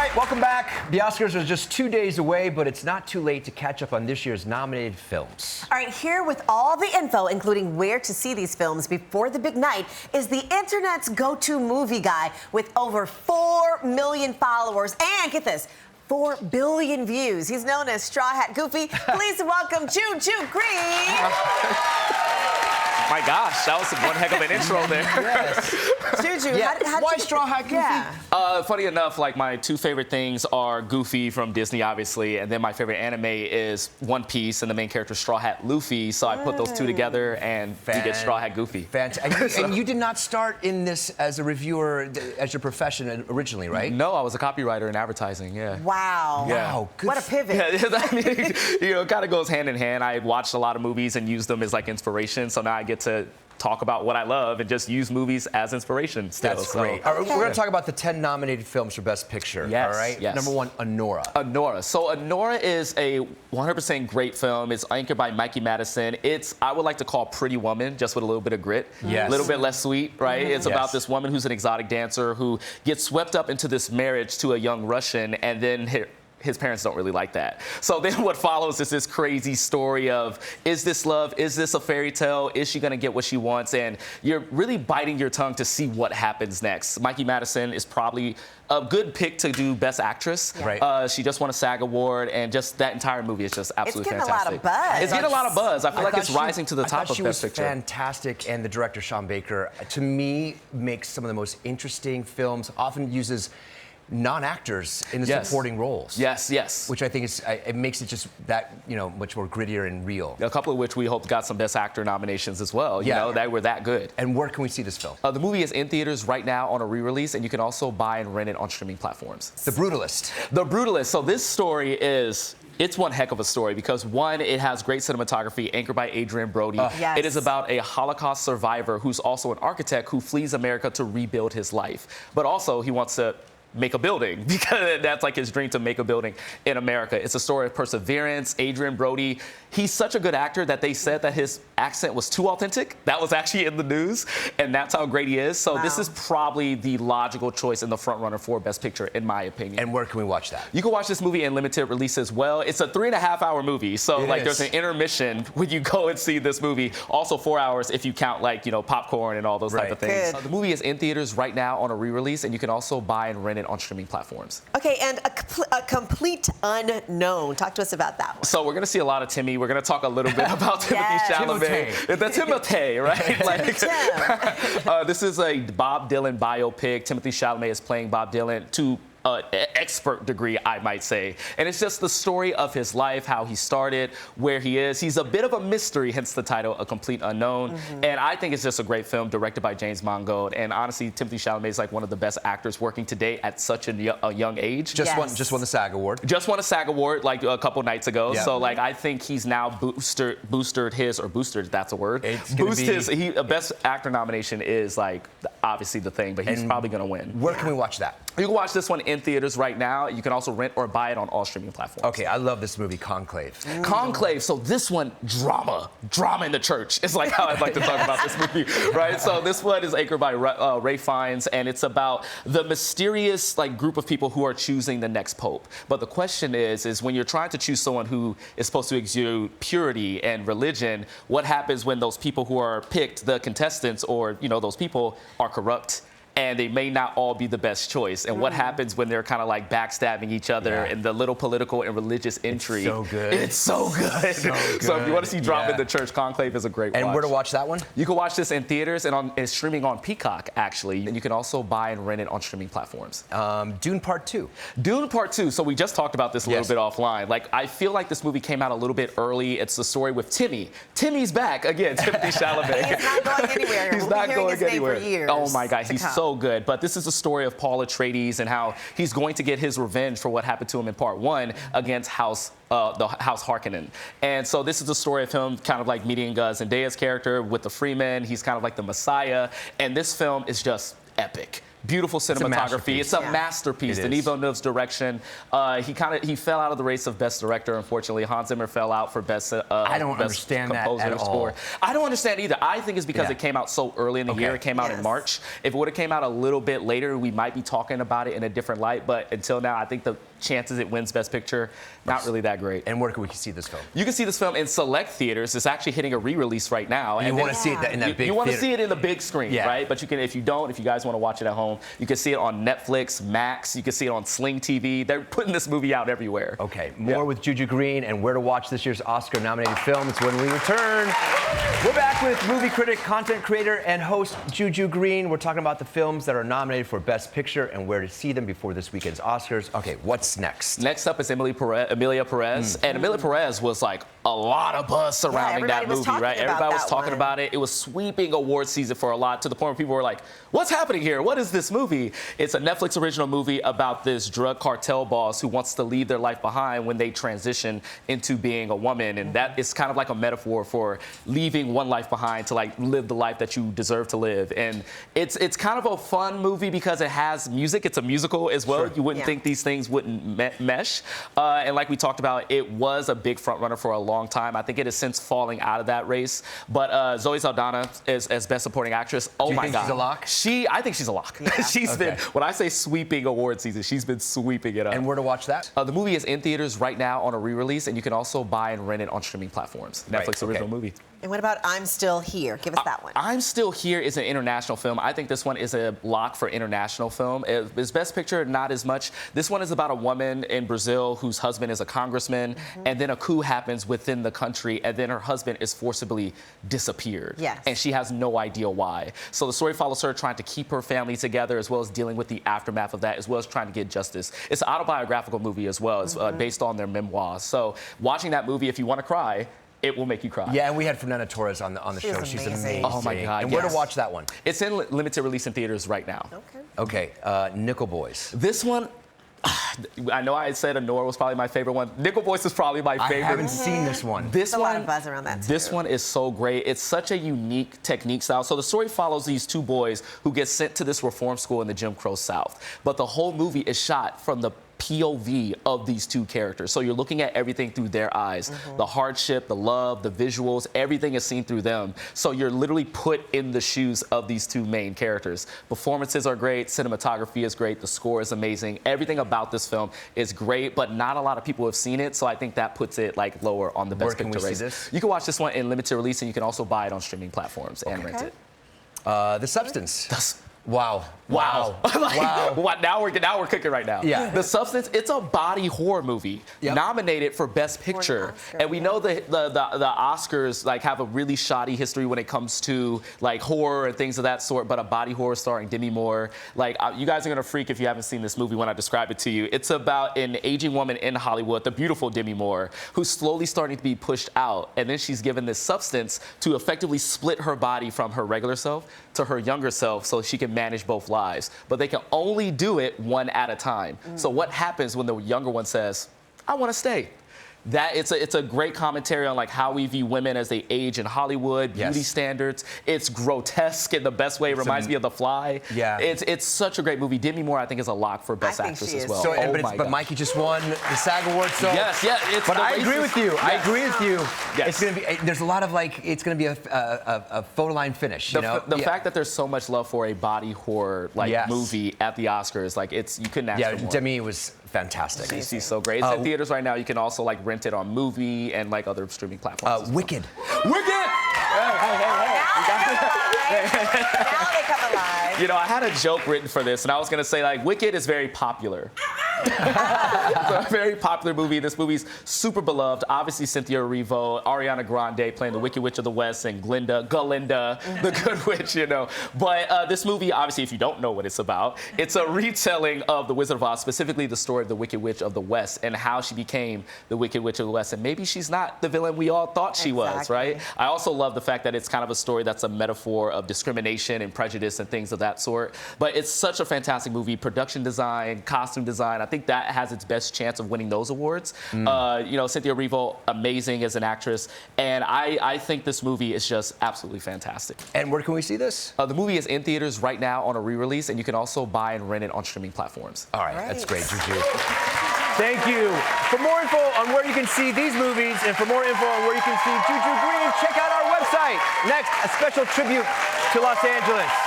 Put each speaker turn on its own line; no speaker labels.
right, welcome back. The Oscars are just 2 days away, but it's not too late to catch up on this year's nominated films.
All right, here with all the info, including where to see these films before the big night, is the internet's go-to movie guy with over 4 million followers and, get this, 4 billion views. He's known as Straw Hat Goofy. Please welcome Juju Green.
My gosh, that was one heck of an intro there.
Yes.
Juju,
Why Straw Hat Goofy?
Yeah.
Funny enough, like my two favorite things are Goofy from Disney, obviously, and then my favorite anime is One Piece, and the main character is Straw Hat Luffy. So I put those two together, and you get Straw Hat Goofy.
Fantastic. And you did not start in this as a reviewer, as your profession originally, right?
No, I was a copywriter in advertising. Yeah.
Wow.
Yeah.
Wow. Good.
What a pivot.
Yeah, I mean, it kind of goes hand in hand. I watched a lot of movies and used them as like inspiration, so now I get to talk about what I love and just use movies as inspiration still.
That's great. All right, we're going to talk about the 10 nominated films for Best Picture.
Yes,
all right?
yes.
Number 1, Anora.
Anora. So Anora is a 100% great film. It's anchored by Mikey Madison. It's, I would like to call Pretty Woman, just with a little bit of grit.
Yes.
A little bit less sweet, right? It's about
Yes.
this woman who's an exotic dancer who gets swept up into this marriage to a young Russian, and then his parents don't really like that. So then what follows is this crazy story of, is this love? Is this a fairy tale? Is she gonna get what she wants? And you're really biting your tongue to see what happens next. Mikey Madison is probably a good pick to do Best Actress.
Right.
She just won a SAG award, and just that entire movie is just absolutely fantastic.
It's getting a lot of buzz.
It's getting a lot of buzz. I feel like it's
thought
rising to the top of
she
Best
was
Picture.
fantastic, and the director, Sean Baker, to me, makes some of the most interesting films, often uses non-actors in the supporting roles.
Yes, yes.
Which I think is, it makes it just that, much more grittier and real.
A couple of which we hope got some Best Actor nominations as well. You know, they were that good.
And where can we see this film?
The movie is in theaters right now on a re-release, and you can also buy and rent it on streaming platforms.
The Brutalist.
The Brutalist. So this story it's one heck of a story because, one, it has great cinematography anchored by Adrian Brody.
Yes.
It is about a Holocaust survivor who's also an architect who flees America to rebuild his life. But also he wants to make a building because that's like his dream, to make a building in America. It's a story of perseverance. Adrian Brody, he's such a good actor that they said that his accent was too authentic. That was actually in the news, and that's how great he is. So this is probably the logical choice in the front runner for Best Picture, in my opinion.
And where can we watch that?
You can watch this movie in limited release as well. It's a 3.5-hour movie, so there's an intermission when you go and see this movie. Also 4 hours if you count popcorn and all those type of things. The movie is in theaters right now on a re-release, and you can also buy and rent it on streaming platforms.
Okay, and a complete unknown. Talk to us about that one.
So we're going to see a lot of Timmy. We're going to talk a little bit about Timothy Chalamet. The Timothy, right? This is a Bob Dylan biopic. Timothy Chalamet is playing Bob Dylan to expert degree, I might say. And it's just the story of his life, how he started, where he is. He's a bit of a mystery, hence the title, A Complete Unknown. And I think it's just a great film directed by James Mangold. And honestly, Timothy Chalamet is like one of the best actors working today at such a young age.
Just won the SAG award.
Just won a SAG award like a couple nights ago.
Yeah.
So like I think he's now boosted his, or boosted, that's a word. A Best Actor nomination is like obviously the thing, but he's probably gonna win.
Where can we watch that?
You can watch this one in theaters right now. You can also rent or buy it on all streaming platforms.
Okay, I love this movie, Conclave.
Conclave. So this one, drama in the church. It's like how I'd like to talk about this movie, right? So this one is anchored by Ray Fiennes, and it's about the mysterious group of people who are choosing the next pope. But the question is when you're trying to choose someone who is supposed to exude purity and religion, what happens when those people who are picked, the contestants, or those people, are corrupt? And they may not all be the best choice. And what happens when they're kind of like backstabbing each other and the little political and religious intrigue?
It's so good.
It's so good. So if you want to see drama in the church, Conclave is a great watch.
And where to watch that one?
You can watch this in theaters and it's streaming on Peacock, actually. And you can also buy and rent it on streaming platforms.
Dune Part 2.
Dune Part 2. So we just talked about this a little bit offline. I feel like this movie came out a little bit early. It's the story with Timmy. Timmy's back again, Timothy Chalamet.
He's not going anywhere.
He's not going anywhere.
For years
oh my God, he's so good. But this is the story of Paul Atreides and how he's going to get his revenge for what happened to him in Part 1 against the House Harkonnen. And so this is the story of him kind of like meeting Zendaya's character with the Freeman. He's kind of like the Messiah. And this film is just epic. Beautiful cinematography. It's a masterpiece. Denis Villeneuve's direction. He fell out of the race of Best Director, unfortunately. Hans Zimmer fell out for Best
I don't understand that at all.
I don't understand either. I think it's because it came out so early in the year. It came out in March. If it would have came out a little bit later, we might be talking about it in a different light. But until now, I think the chances it wins Best Picture, not really that great.
And where can we see this film?
You can see this film in select theaters. It's actually hitting a re-release right now.
And you want to see it in that big theater.
You want to see it in the big screen, right? But you can, if you guys want to watch it at home, you can see it on Netflix, Max. You can see it on Sling TV. They're putting this movie out everywhere.
Okay, more with Juju Green and where to watch this year's Oscar-nominated films when we return. We're back with movie critic, content creator, and host Juju Green. We're talking about the films that are nominated for Best Picture and where to see them before this weekend's Oscars. Okay, what's next?
Next up is Amelia Perez. And Amelia Perez was like a lot of buzz surrounding that movie, right? Everybody was talking about it. It was sweeping award season for a lot, to the point where people were like, what's happening here? What is this movie? It's a Netflix original movie about this drug cartel boss who wants to leave their life behind when they transition into being a woman. And that is kind of like a metaphor for leaving one life behind to like live the life that you deserve to live. And it's kind of a fun movie because it has music. It's a musical as well. You wouldn't think these things wouldn't mesh. And like we talked about, it was a big front runner for a long time. I think it is since falling out of that race. But Zoe Saldana as Best Supporting Actress. Oh my God.
She's a lock?
I think she's a lock. She's been, when I say sweeping award season, she's been sweeping it up.
And where to watch that?
The movie is in theaters right now on a re-release, and you can also buy and rent it on streaming platforms. Netflix original movie.
And what about I'm Still Here? Give us that one.
I'm Still Here is an international film. I think this one is a lock for international film. It's Best Picture, not as much. This one is about a woman in Brazil whose husband is a congressman, and then a coup happens within the country, and then her husband is forcibly disappeared. And she has no idea why. So the story follows her trying to keep her family together, as well as dealing with the aftermath of that, as well as trying to get justice. It's an autobiographical movie as well. It's based on their memoirs. So watching that movie, if you want to cry, it will make you cry.
Yeah, and we had Fernanda Torres on the show. She's amazing.
Oh my God.
And where to watch that one?
It's in limited release in theaters right now.
Okay, Nickel Boys.
This one, I know I said Anora was probably my favorite one. Nickel Boys is probably my favorite.
I haven't seen this one.
There's a lot of buzz around that too.
This one is so great. It's such a unique technique style. So the story follows these two boys who get sent to this reform school in the Jim Crow South. But the whole movie is shot from the POV of these two characters. So you're looking at everything through their eyes. The hardship, the love, the visuals, everything is seen through them. So you're literally put in the shoes of these two main characters. Performances are great, cinematography is great, the score is amazing. Everything about this film is great, but not a lot of people have seen it, so I think that puts it like lower on the Best Picture race.
See this?
You can watch this one in limited release, and you can also buy it on streaming platforms and rent it.
The Substance. Wow.
Wow. Now we're cooking right now.
Yeah.
The Substance, it's a body horror movie nominated for Best Picture. And we know the Oscars like have a really shoddy history when it comes to like horror and things of that sort, but a body horror starring Demi Moore. Like you guys are gonna freak if you haven't seen this movie when I describe it to you. It's about an aging woman in Hollywood, the beautiful Demi Moore, who's slowly starting to be pushed out. And then she's given this substance to effectively split her body from her regular self to her younger self so she can manage both lives. But they can only do it one at a time. So what happens when the younger one says, I want to stay? That it's a great commentary on like how we view women as they age in Hollywood, beauty standards. It's grotesque in the best way. It reminds me of The Fly. It's such a great movie. Demi Moore, I think, is a lock for Best Actress as well.
So, but Mikey just won the SAG Award. So but I agree with you. I agree with you. It's gonna be. There's a lot of like. It's gonna be a photo line finish.
The fact that there's so much love for a body horror like movie at the Oscars, like you couldn't ask for more.
Demi was fantastic.
She's so great. It's in theaters right now. You can also like rent it on Movie and like other streaming platforms.
Wicked.
Wicked!
Now they come alive.
You know, I had a joke written for this, and I was gonna say like, Wicked is very popular. It's a very popular movie. This movie's super beloved. Obviously, Cynthia Erivo, Ariana Grande playing the Wicked Witch of the West, and Galinda, the Good Witch, you know. But this movie, obviously, if you don't know what it's about, it's a retelling of The Wizard of Oz, specifically the story of the Wicked Witch of the West and how she became the Wicked Witch of the West. And maybe she's not the villain we all thought she was, right? I also love the fact that it's kind of a story that's a metaphor of of discrimination and prejudice and things of that sort. But it's such a fantastic movie. Production design, costume design. I think that has its best chance of winning those awards. You know, Cynthia Erivo, amazing as an actress. And I think this movie is just absolutely fantastic.
And where can we see this?
The movie is in theaters right now on a re-release, and you can also buy and rent it on streaming platforms.
All right, that's great, Juju. Thank you. For more info on where you can see these movies and for more info on where you can see Juju Green, check out our website. Next, a special tribute to Los Angeles.